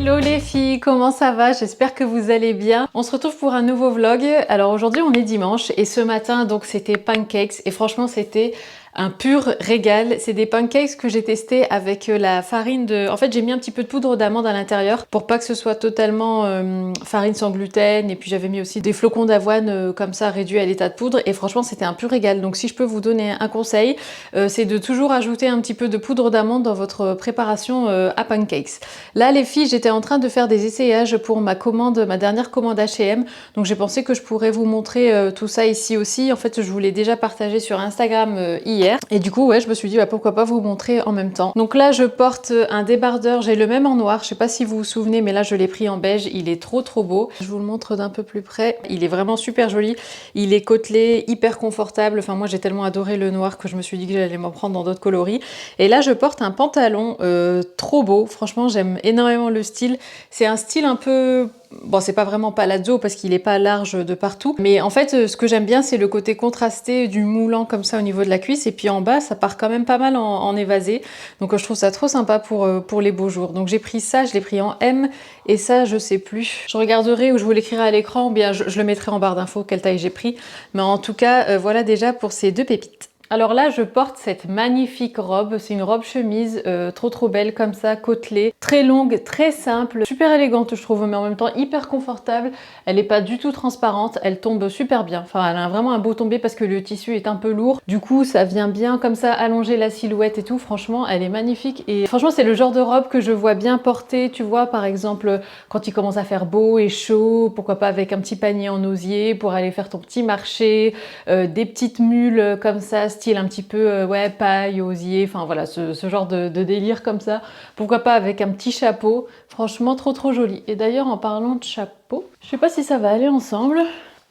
Hello les filles, comment ça va? J'espère que vous allez bien. On se retrouve pour un nouveau vlog. Alors aujourd'hui on est dimanche et ce matin donc c'était pancakes et franchement c'était un pur régal. C'est des pancakes que j'ai testé avec la farine de... En fait j'ai mis un petit peu de poudre d'amande à l'intérieur pour pas que ce soit totalement farine sans gluten, et puis j'avais mis aussi des flocons d'avoine comme ça réduits à l'état de poudre et franchement c'était un pur régal. Donc si je peux vous donner un conseil, c'est de toujours ajouter un petit peu de poudre d'amande dans votre préparation à pancakes. Là les filles, j'étais en train de faire des essayages pour ma dernière commande H&M, donc j'ai pensé que je pourrais vous montrer tout ça ici aussi. En fait je vous l'ai déjà partagé sur Instagram hier, et du coup ouais je me suis dit pourquoi pas vous montrer en même temps. Donc là je porte un débardeur, j'ai le même en noir, je sais pas si vous vous souvenez mais là je l'ai pris en beige, il est trop beau. Je vous le montre d'un peu plus près, il est vraiment super joli, il est côtelé, hyper confortable, enfin moi j'ai tellement adoré le noir que je me suis dit que j'allais m'en prendre dans d'autres coloris. Et là je porte un pantalon trop beau, franchement j'aime énormément le style, c'est un style un peu... Bon, c'est pas vraiment palazzo parce qu'il est pas large de partout, mais en fait ce que j'aime bien c'est le côté contrasté du moulant comme ça au niveau de la cuisse, et puis en bas ça part quand même pas mal en évasé, donc je trouve ça trop sympa pour les beaux jours. Donc j'ai pris ça, je l'ai pris en M, et ça je sais plus, je regarderai ou je vous l'écrirai à l'écran, ou bien je le mettrai en barre d'infos quelle taille j'ai pris, mais en tout cas voilà déjà pour ces deux pépites. Alors là, je porte cette magnifique robe, c'est une robe chemise trop belle comme ça, côtelée, très longue, très simple, super élégante je trouve, mais en même temps hyper confortable. Elle n'est pas du tout transparente, elle tombe super bien, enfin elle a vraiment un beau tombé parce que le tissu est un peu lourd, du coup ça vient bien comme ça allonger la silhouette et tout. Franchement elle est magnifique, et franchement c'est le genre de robe que je vois bien porter, tu vois, par exemple quand il commence à faire beau et chaud, pourquoi pas avec un petit panier en osier pour aller faire ton petit marché, des petites mules comme ça, style un petit peu ouais, paille, osier, enfin voilà ce genre de délire comme ça. Pourquoi pas avec un petit chapeau, franchement trop joli. Et d'ailleurs en parlant de chapeau, je sais pas si ça va aller ensemble,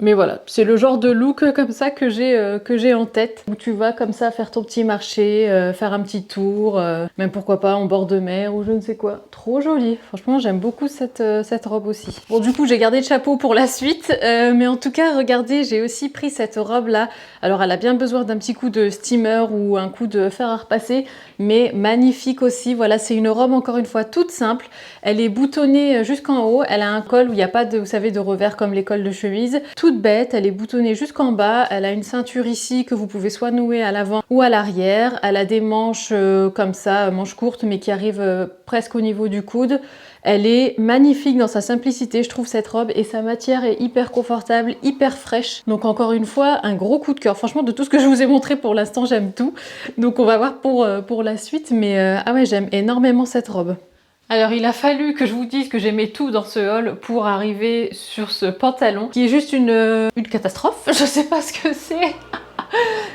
mais voilà, c'est le genre de look comme ça que j'ai en tête, où tu vas comme ça faire ton petit marché, faire un petit tour, même pourquoi pas en bord de mer ou je ne sais quoi. Trop joli, franchement j'aime beaucoup cette robe aussi. Bon du coup j'ai gardé le chapeau pour la suite, mais en tout cas regardez, j'ai aussi pris cette robe là. Alors elle a bien besoin d'un petit coup de steamer ou un coup de fer à repasser, mais magnifique aussi. Voilà, c'est une robe encore une fois toute simple, elle est boutonnée jusqu'en haut, elle a un col où il n'y a pas de, vous savez, de revers comme les cols de chemise. Toute bête, elle est boutonnée jusqu'en bas, elle a une ceinture ici que vous pouvez soit nouer à l'avant ou à l'arrière, elle a des manches comme ça, manches courtes mais qui arrivent presque au niveau du coude. Elle est magnifique dans sa simplicité, je trouve, cette robe, et sa matière est hyper confortable, hyper fraîche. Donc encore une fois, un gros coup de cœur. Franchement, de tout ce que je vous ai montré pour l'instant, j'aime tout. Donc on va voir pour la suite, mais ah ouais, j'aime énormément cette robe. Alors il a fallu que je vous dise que j'aimais tout dans ce haul pour arriver sur ce pantalon qui est juste une catastrophe. Je sais pas ce que c'est.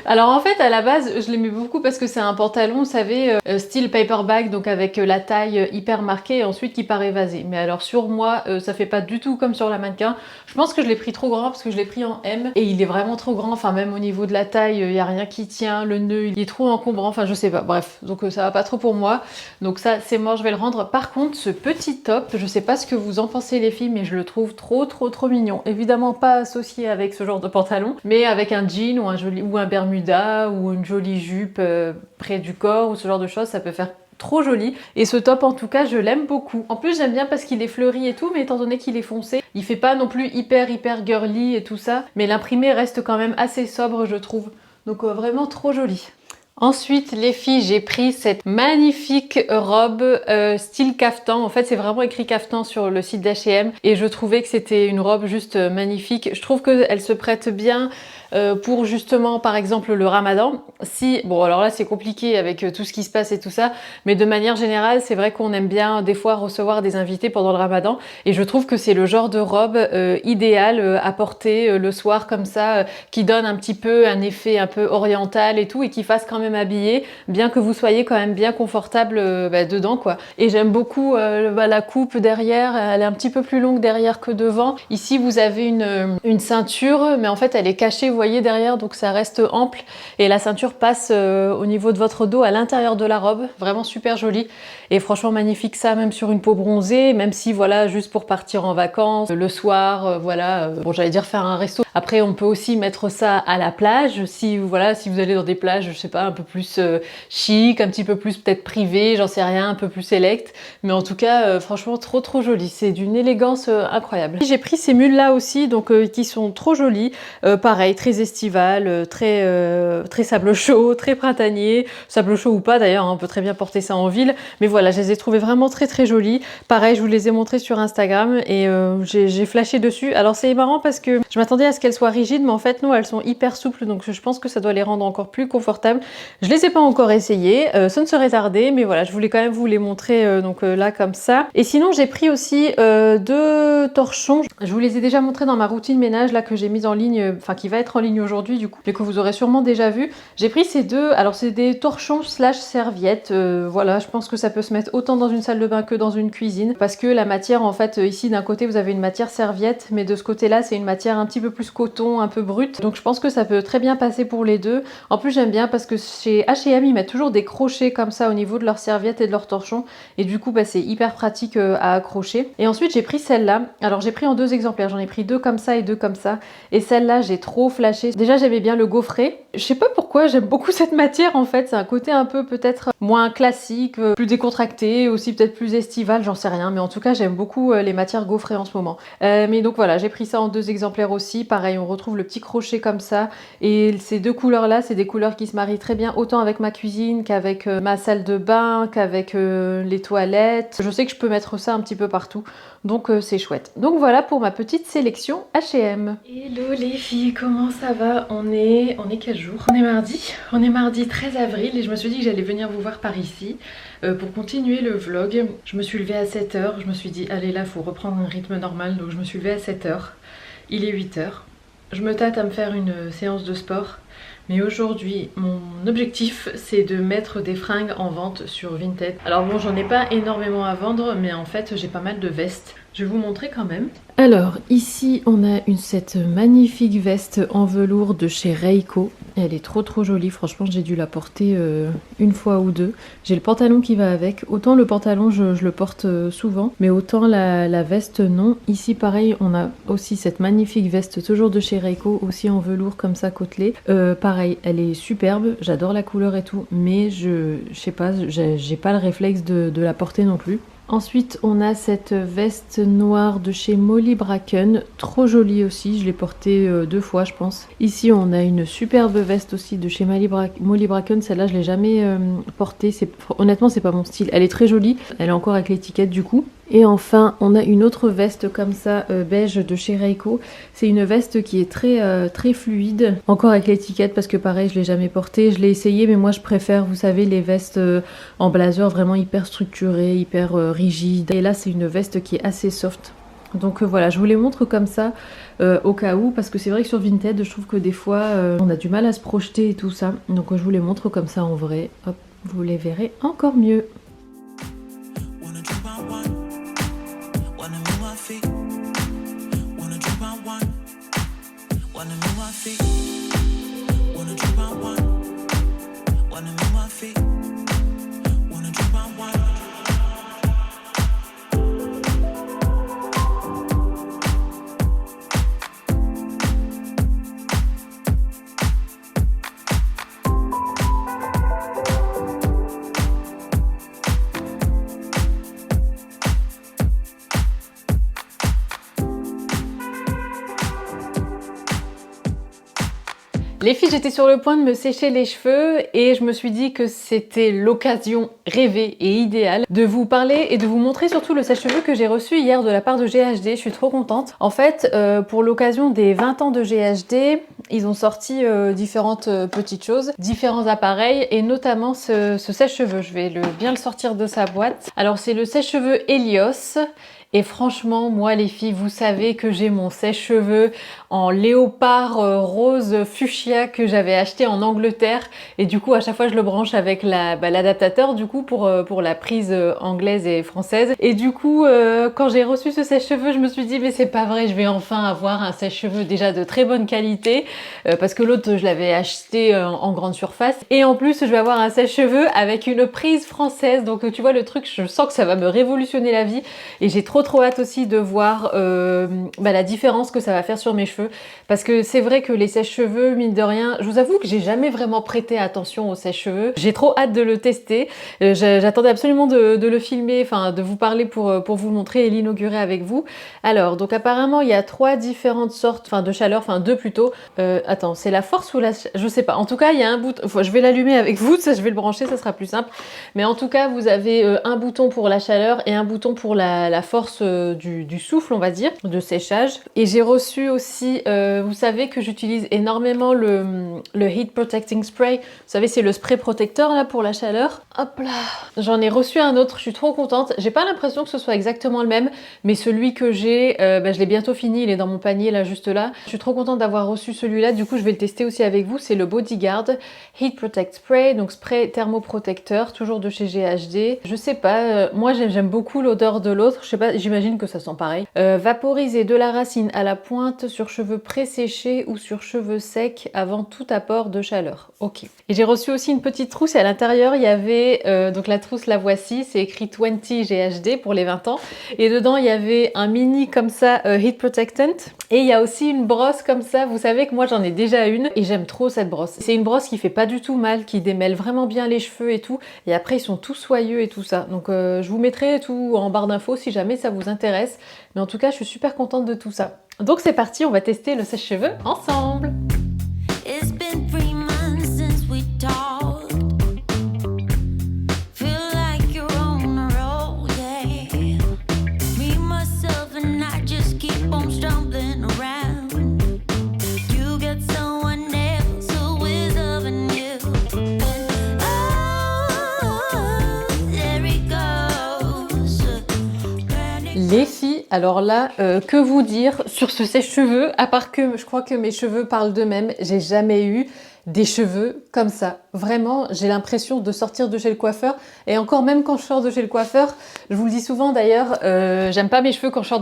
Alors en fait à la base je l'aimais beaucoup parce que c'est un pantalon, vous savez, style paperback, donc avec la taille hyper marquée et ensuite qui part évasé. Mais alors sur moi ça fait pas du tout comme sur la mannequin. Je pense que je l'ai pris trop grand parce que je l'ai pris en M et il est vraiment trop grand, enfin même au niveau de la taille il y a rien qui tient, le nœud il est trop encombrant, enfin je sais pas, bref, donc ça va pas trop pour moi. Donc ça c'est mort, je vais le rendre. Par contre ce petit top, je sais pas ce que vous en pensez les filles, mais je le trouve trop mignon. Évidemment pas associé avec ce genre de pantalon, mais avec un jean ou un bermuda ou une jolie jupe près du corps ou ce genre de choses, ça peut faire trop joli. Et ce top en tout cas je l'aime beaucoup. En plus j'aime bien parce qu'il est fleuri et tout, mais étant donné qu'il est foncé, il fait pas non plus hyper girly et tout ça, mais l'imprimé reste quand même assez sobre je trouve. Donc vraiment trop joli. Ensuite les filles, j'ai pris cette magnifique robe style caftan. En fait c'est vraiment écrit caftan sur le site d'H&M et je trouvais que c'était une robe juste magnifique. Je trouve qu'elle se prête bien pour justement par exemple le ramadan. Si, bon alors là c'est compliqué avec tout ce qui se passe et tout ça, mais de manière générale c'est vrai qu'on aime bien des fois recevoir des invités pendant le ramadan, et je trouve que c'est le genre de robe idéale à porter le soir comme ça, qui donne un petit peu un effet un peu oriental et tout, et qui fasse quand même habillé, bien que vous soyez quand même bien confortable dedans quoi. Et j'aime beaucoup la coupe derrière, elle est un petit peu plus longue derrière que devant. Ici vous avez une ceinture, mais en fait elle est cachée, vous voyez, derrière, donc ça reste ample, et la ceinture passe au niveau de votre dos à l'intérieur de la robe, vraiment super jolie. Et franchement magnifique ça, même sur une peau bronzée, même si voilà, juste pour partir en vacances, le soir, voilà, bon j'allais dire faire un resto. Après, on peut aussi mettre ça à la plage, si voilà, si vous allez dans des plages, je sais pas, un peu plus chic, un petit peu plus peut-être privé, j'en sais rien, un peu plus select, mais en tout cas, franchement, trop joli. C'est d'une élégance incroyable. J'ai pris ces mules là aussi, donc qui sont trop jolies, pareil, très estival, très sable chaud, très printanier, sable chaud ou pas d'ailleurs, hein, on peut très bien porter ça en ville, mais voilà, je les ai trouvées vraiment très jolies. Pareil, je vous les ai montrées sur Instagram et j'ai flashé dessus. Alors c'est marrant parce que je m'attendais à ce qu'elles soient rigides, mais en fait non, elles sont hyper souples, donc je pense que ça doit les rendre encore plus confortables. Je les ai pas encore essayées, ce ne serait tardé, mais voilà, je voulais quand même vous les montrer là comme ça. Et sinon j'ai pris aussi 2 torchons. Je vous les ai déjà montrés dans ma routine ménage là que j'ai mise en ligne, enfin qui va être en ligne aujourd'hui du coup, mais que vous aurez sûrement déjà vu. J'ai pris ces deux, alors c'est des torchons slash serviettes, voilà, je pense que ça peut se mettre autant dans une salle de bain que dans une cuisine, parce que la matière en fait ici d'un côté vous avez une matière serviette, mais de ce côté là c'est une matière un petit peu plus coton, un peu brute, donc je pense que ça peut très bien passer pour les deux. En plus j'aime bien parce que chez H&M ils mettent toujours des crochets comme ça au niveau de leurs serviettes et de leurs torchons, et du coup bah, c'est hyper pratique à accrocher. Et ensuite j'ai pris celle-là, alors j'ai pris en 2 exemplaires, j'en ai pris 2 comme ça et 2 comme ça, et celle-là j'ai trop flashé. Déjà j'aimais bien le gaufret, je sais pas pourquoi j'aime beaucoup cette matière en fait, c'est un côté un peu peut-être moins classique, plus décontracté, aussi peut-être plus estival, j'en sais rien, mais en tout cas j'aime beaucoup les matières gaufrées en ce moment. Mais donc voilà, j'ai pris ça en 2 exemplaires aussi, pareil on retrouve le petit crochet comme ça, et ces 2 couleurs là c'est des couleurs qui se marient très bien autant avec ma cuisine qu'avec ma salle de bain, qu'avec les toilettes. Je sais que je peux mettre ça un petit peu partout, donc c'est chouette. Donc voilà pour ma petite sélection H&M. Hello les filles, comment ça va? On est quel jour? On est mardi 13 avril et je me suis dit que j'allais venir vous voir par ici pour continuer le vlog. Je me suis levée à 7 h, je me suis dit allez là faut reprendre un rythme normal, donc je me suis levée à 7 h. Il est 8 h. Je me tâte à me faire une séance de sport. Mais aujourd'hui, mon objectif, c'est de mettre des fringues en vente sur Vinted. Alors bon, j'en ai pas énormément à vendre, mais en fait, j'ai pas mal de vestes. Je vais vous montrer quand même. Alors, ici, on a cette magnifique veste en velours de chez Reiko. Elle est trop jolie, franchement, j'ai dû la porter une fois ou deux. J'ai le pantalon qui va avec. Autant le pantalon, je le porte souvent, mais autant la veste, non. Ici, pareil, on a aussi cette magnifique veste, toujours de chez Reiko, aussi en velours comme ça, côtelé. Pareil, elle est superbe, j'adore la couleur et tout, mais je sais pas, j'ai pas le réflexe de la porter non plus. Ensuite, on a cette veste noire de chez Molly Bracken, trop jolie aussi, je l'ai portée 2 fois je pense. Ici, on a une superbe veste aussi de chez Molly Bracken, celle-là je l'ai jamais portée, honnêtement c'est pas mon style. Elle est très jolie, elle est encore avec l'étiquette du coup. Et enfin, on a une autre veste comme ça, beige de chez Reiko. C'est une veste qui est très fluide, encore avec l'étiquette parce que pareil, je l'ai jamais portée. Je l'ai essayé, mais moi je préfère, vous savez, les vestes en blazer vraiment hyper structurées, hyper rigides. Et là, c'est une veste qui est assez soft. Donc voilà, je vous les montre comme ça au cas où, parce que c'est vrai que sur Vinted, je trouve que des fois, on a du mal à se projeter et tout ça. Donc je vous les montre comme ça en vrai. Hop, vous les verrez encore mieux. Les filles, j'étais sur le point de me sécher les cheveux et je me suis dit que c'était l'occasion rêvée et idéale de vous parler et de vous montrer surtout le sèche-cheveux que j'ai reçu hier de la part de GHD. Je suis trop contente. En fait, pour l'occasion des 20 ans de GHD, ils ont sorti différentes petites choses, différents appareils et notamment ce sèche-cheveux. Je vais bien le sortir de sa boîte. Alors c'est le sèche-cheveux Helios. Et franchement, moi les filles, vous savez que j'ai mon sèche-cheveux en léopard rose fuchsia que j'avais acheté en Angleterre. Et du coup, à chaque fois, je le branche avec l'adaptateur du coup pour la prise anglaise et française. Et du coup, quand j'ai reçu ce sèche-cheveux, je me suis dit mais c'est pas vrai, je vais enfin avoir un sèche-cheveux déjà de très bonne qualité parce que l'autre, je l'avais acheté en grande surface. Et en plus, je vais avoir un sèche-cheveux avec une prise française. Donc tu vois le truc, je sens que ça va me révolutionner la vie et j'ai trop trop hâte aussi de voir la différence que ça va faire sur mes cheveux. Parce que c'est vrai que les sèche-cheveux, mine de rien, je vous avoue que j'ai jamais vraiment prêté attention aux sèche-cheveux. J'ai trop hâte de le tester. J'attendais absolument de le filmer, enfin de vous parler pour vous le montrer et l'inaugurer avec vous. Alors, donc apparemment, il y a 3 différentes sortes de chaleur, enfin 2 plutôt. Attends, c'est la force ou la... Je sais pas. En tout cas, il y a un bouton... je vais l'allumer avec vous, ça je vais le brancher, ça sera plus simple. Mais en tout cas, vous avez un bouton pour la chaleur et un bouton pour la force du souffle, on va dire, de séchage. Et j'ai reçu aussi, vous savez que j'utilise énormément le Heat Protecting Spray. Vous savez, c'est le spray protecteur là pour la chaleur. Hop là. J'en ai reçu un autre, je suis trop contente. J'ai pas l'impression que ce soit exactement le même, mais celui que j'ai, je l'ai bientôt fini, il est dans mon panier là, juste là. Je suis trop contente d'avoir reçu celui-là, du coup je vais le tester aussi avec vous. C'est le Bodyguard Heat Protect Spray, donc spray thermoprotecteur, toujours de chez GHD. Je sais pas, moi j'aime beaucoup l'odeur de l'autre, je sais pas, j'imagine que ça sent pareil. Vaporiser de la racine à la pointe sur cheveux préséchés ou sur cheveux secs avant tout apport de chaleur. Ok. Et j'ai reçu aussi une petite trousse et à l'intérieur il y avait, donc la trousse la voici, c'est écrit 20 GHD pour les 20 ans. Et dedans il y avait un mini comme ça, Heat Protectant. Et il y a aussi une brosse comme ça, vous savez que moi j'en ai déjà une et j'aime trop cette brosse. C'est une brosse qui fait pas du tout mal, qui démêle vraiment bien les cheveux et tout. Et après ils sont tout soyeux et tout ça. Donc je vous mettrai tout en barre d'infos si jamais ça vous intéresse. Mais en tout cas je suis super contente de tout ça. Donc c'est parti, on va tester le sèche-cheveux ensemble. It's been 3 months since we talked. Feel like you're on a roll, yeah. Me, myself and I just keep on stumbling around. You got someone else who is loving you. And oh, there it goes. Les filles, alors là, que vous dire sur ce sèche-cheveux, à part que je crois que mes cheveux parlent d'eux-mêmes, j'ai jamais eu des cheveux comme ça. Vraiment, j'ai l'impression de sortir de chez le coiffeur. Et encore même quand je sors de chez le coiffeur, je vous le dis souvent d'ailleurs, j'aime pas mes cheveux quand je sors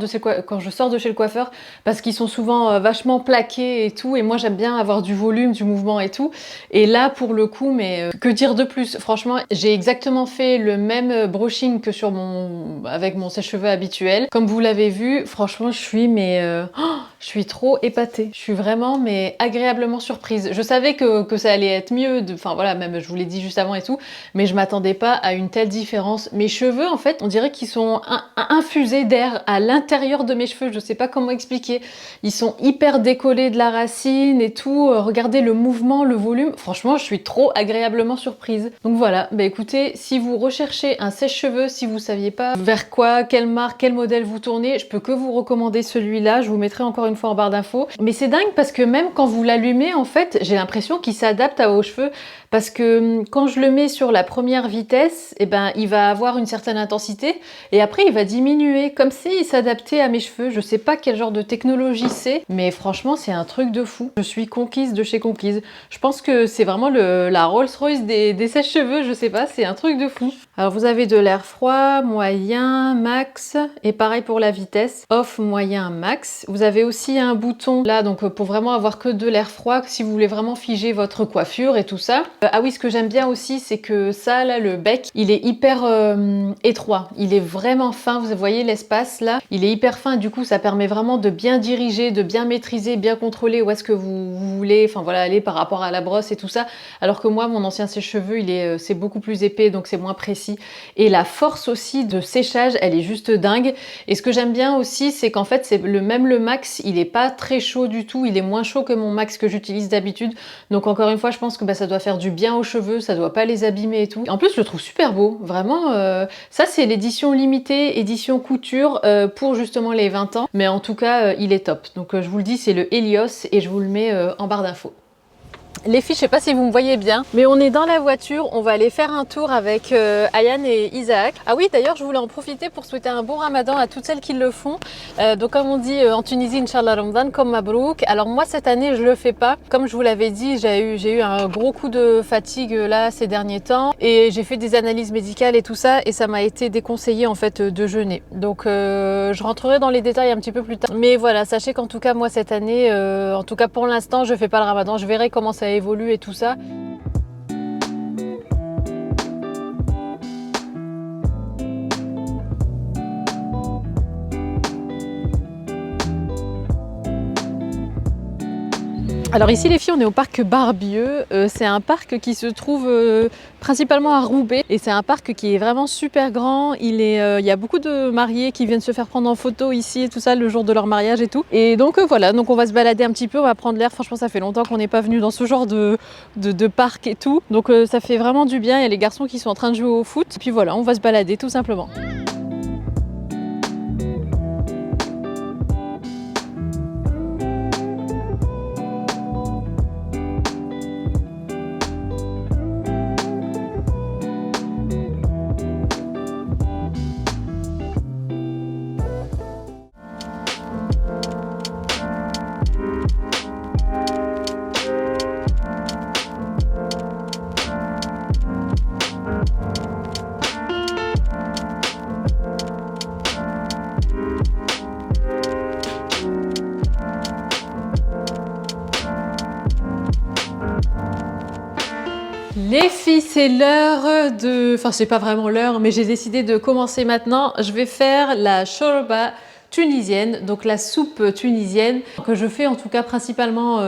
de chez le coiffeur parce qu'ils sont souvent vachement plaqués et tout. Et moi, j'aime bien avoir du volume, du mouvement et tout. Et là, pour le coup, mais que dire de plus? Franchement, j'ai exactement fait le même brushing que avec mon sèche-cheveux habituel. Comme vous l'avez vu, franchement, je suis trop épatée. Je suis vraiment agréablement surprise. Je savais que ça allait être mieux, enfin voilà, même je vous l'ai dit juste avant et tout, mais je m'attendais pas à une telle différence. Mes cheveux, en fait, on dirait qu'ils sont infusés d'air à l'intérieur de mes cheveux, je sais pas comment expliquer. Ils sont hyper décollés de la racine et tout. Regardez le mouvement, le volume. Franchement, je suis trop agréablement surprise. Donc voilà, bah écoutez, si vous recherchez un sèche-cheveux, si vous saviez pas vers quoi, quelle marque, quel modèle vous tournez, je peux que vous recommander celui-là. Je vous mettrai encore une fois en barre d'infos. Mais c'est dingue parce que même quand vous l'allumez, en fait, j'ai l'impression qui s'adapte à vos cheveux parce que quand je le mets sur la première vitesse, il va avoir une certaine intensité et après il va diminuer comme s'il s'adaptait à mes cheveux. Je sais pas quel genre de technologie c'est, mais franchement c'est un truc de fou. Je suis conquise de chez conquise. Je pense que c'est vraiment la Rolls-Royce des sèche-cheveux, je sais pas, c'est un truc de fou. Alors vous avez de l'air froid, moyen, max et pareil pour la vitesse, off, moyen, max. Vous avez aussi un bouton là donc pour vraiment avoir que de l'air froid si vous voulez vraiment figer votre coiffure et tout ça. Ah oui, ce que j'aime bien aussi, c'est que ça, là, le bec, il est hyper étroit. Il est vraiment fin. Vous voyez l'espace, là, il est hyper fin. Du coup, ça permet vraiment de bien diriger, de bien maîtriser, bien contrôler où est-ce que vous voulez, enfin voilà, aller par rapport à la brosse et tout ça. Alors que moi, mon ancien sèche-cheveux, c'est beaucoup plus épais, donc c'est moins précis. Et la force aussi de séchage, elle est juste dingue. Et ce que j'aime bien aussi, c'est qu'en fait, le max, il est pas très chaud du tout. Il est moins chaud que mon max que j'utilise d'habitude. Donc encore une fois, je pense que ça doit faire du bien aux cheveux, ça doit pas les abîmer et tout. En plus, je le trouve super beau, vraiment. Ça, c'est l'édition limitée, édition couture pour justement les 20 ans. Mais en tout cas, il est top. Donc je vous le dis, c'est le Helios et je vous le mets en barre d'infos. Les filles, je sais pas si vous me voyez bien, mais on est dans la voiture, on va aller faire un tour avec Ayane et Isaac. Ah oui, d'ailleurs, je voulais en profiter pour souhaiter un bon ramadan à toutes celles qui le font. Donc comme on dit en Tunisie, Inch'Allah Ramadan, comme Mabrouk. Alors moi, cette année, je le fais pas. Comme je vous l'avais dit, j'ai eu un gros coup de fatigue là ces derniers temps et j'ai fait des analyses médicales et tout ça et ça m'a été déconseillé en fait de jeûner. Donc je rentrerai dans les détails un petit peu plus tard. Mais voilà, sachez qu'en tout cas, moi cette année, en tout cas pour l'instant, je fais pas le ramadan. Je verrai comment ça évolue et tout ça. Alors ici les filles, on est au parc Barbieux, c'est un parc qui se trouve principalement à Roubaix et c'est un parc qui est vraiment super grand. Il y a beaucoup de mariés qui viennent se faire prendre en photo ici et tout ça le jour de leur mariage et tout. Et donc voilà, donc on va se balader un petit peu, on va prendre l'air. Franchement ça fait longtemps qu'on n'est pas venu dans ce genre de parc et tout. Donc ça fait vraiment du bien, il y a les garçons qui sont en train de jouer au foot. Et puis voilà, on va se balader tout simplement. Les filles, c'est l'heure de... Enfin, c'est pas vraiment l'heure, mais j'ai décidé de commencer maintenant. Je vais faire la shorba tunisienne, donc la soupe tunisienne que je fais en tout cas principalement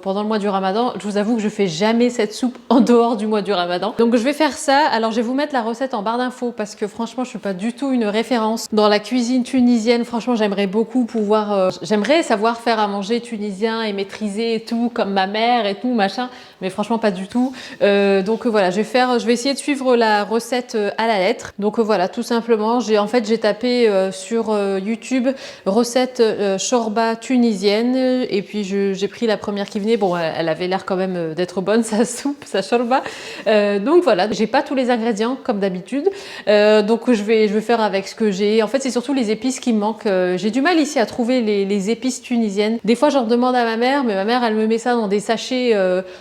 pendant le mois du Ramadan. Je vous avoue que je fais jamais cette soupe en dehors du mois du Ramadan. Donc je vais faire ça. Alors je vais vous mettre la recette en barre d'infos parce que franchement je suis pas du tout une référence dans la cuisine tunisienne. Franchement j'aimerais beaucoup pouvoir, j'aimerais savoir faire à manger tunisien et maîtriser et tout comme ma mère et tout machin, mais franchement pas du tout. Donc voilà, je vais essayer de suivre la recette à la lettre. Donc voilà, tout simplement, j'ai tapé sur YouTube recette shorba tunisienne et puis j'ai pris la première qui venait. Bon, elle avait l'air quand même d'être bonne sa soupe, sa shorba. Donc voilà, j'ai pas tous les ingrédients comme d'habitude. Donc je vais faire avec ce que j'ai. En fait, c'est surtout les épices qui me manquent. J'ai du mal ici à trouver les épices tunisiennes. Des fois, j'en demande à ma mère, mais ma mère, elle me met ça dans des sachets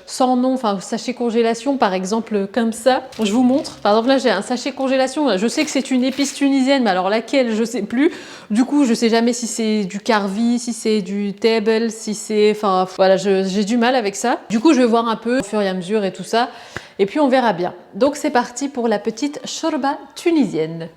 sans nom, enfin sachets congélation, par exemple, comme ça. Je vous montre. Par exemple, là, j'ai un sachet congélation. Je sais que c'est une épice tunisienne, mais alors laquelle, je sais plus. Du coup, je sais jamais si c'est du karvi, si c'est du table, si c'est... Enfin, voilà, j'ai du mal avec ça. Du coup, je vais voir un peu au fur et à mesure et tout ça. Et puis, on verra bien. Donc, c'est parti pour la petite shorba tunisienne.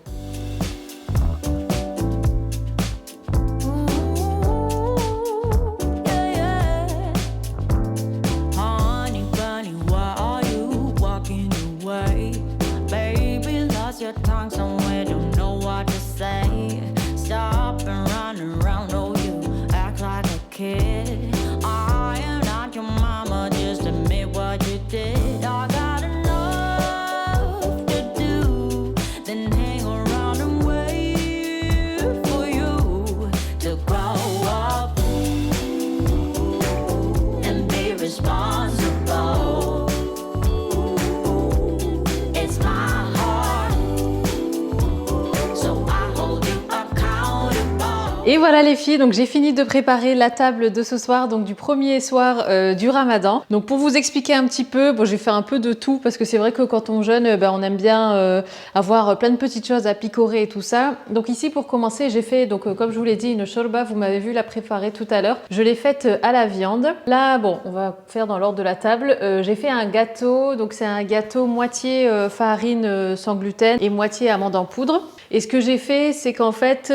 Et voilà les filles, donc j'ai fini de préparer la table de ce soir, donc du premier soir du Ramadan. Donc pour vous expliquer un petit peu, bon j'ai fait un peu de tout parce que c'est vrai que quand on jeûne, on aime bien avoir plein de petites choses à picorer et tout ça. Donc ici pour commencer, j'ai fait, donc comme je vous l'ai dit, une shorba, vous m'avez vu la préparer tout à l'heure. Je l'ai faite à la viande. Là, bon, on va faire dans l'ordre de la table. J'ai fait un gâteau, donc c'est un gâteau moitié farine sans gluten et moitié amande en poudre. Et ce que j'ai fait, c'est qu'en fait,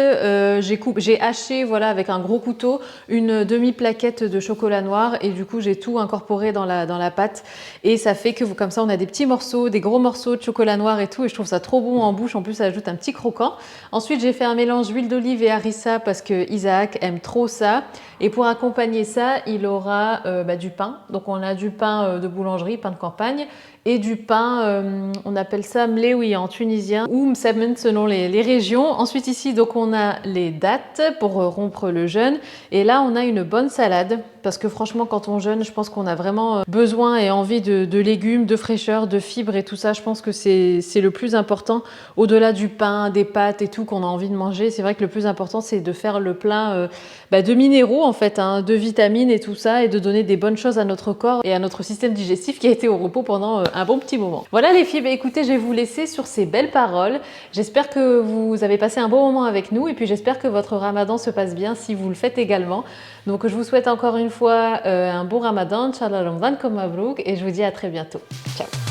j'ai haché, voilà, avec un gros couteau, une demi-plaquette de chocolat noir et du coup, j'ai tout incorporé dans la pâte et ça fait que comme ça, on a des petits morceaux, des gros morceaux de chocolat noir et tout et je trouve ça trop bon en bouche. En plus, ça ajoute un petit croquant. Ensuite, j'ai fait un mélange d'huile d'olive et harissa parce que Isaac aime trop ça. Et pour accompagner ça, il aura du pain. Donc, on a du pain de boulangerie, pain de campagne et du pain, on appelle ça mleoui en tunisien ou msemen selon les régions. Ensuite ici, donc on a les dattes pour rompre le jeûne et là on a une bonne salade parce que franchement quand on jeûne, je pense qu'on a vraiment besoin et envie de légumes, de fraîcheur, de fibres et tout ça. Je pense que c'est le plus important au-delà du pain, des pâtes et tout qu'on a envie de manger. C'est vrai que le plus important c'est de faire le plein de minéraux en fait, hein, de vitamines et tout ça et de donner des bonnes choses à notre corps et à notre système digestif qui a été au repos pendant un bon petit moment. Voilà les filles, écoutez, je vais vous laisser sur ces belles paroles. J'espère que vous avez passé un bon moment avec nous et puis j'espère que votre Ramadan se passe bien si vous le faites également. Donc je vous souhaite encore une fois un bon Ramadan, Inch'Allah Ramadan comme Mabrouk et je vous dis à très bientôt. Ciao.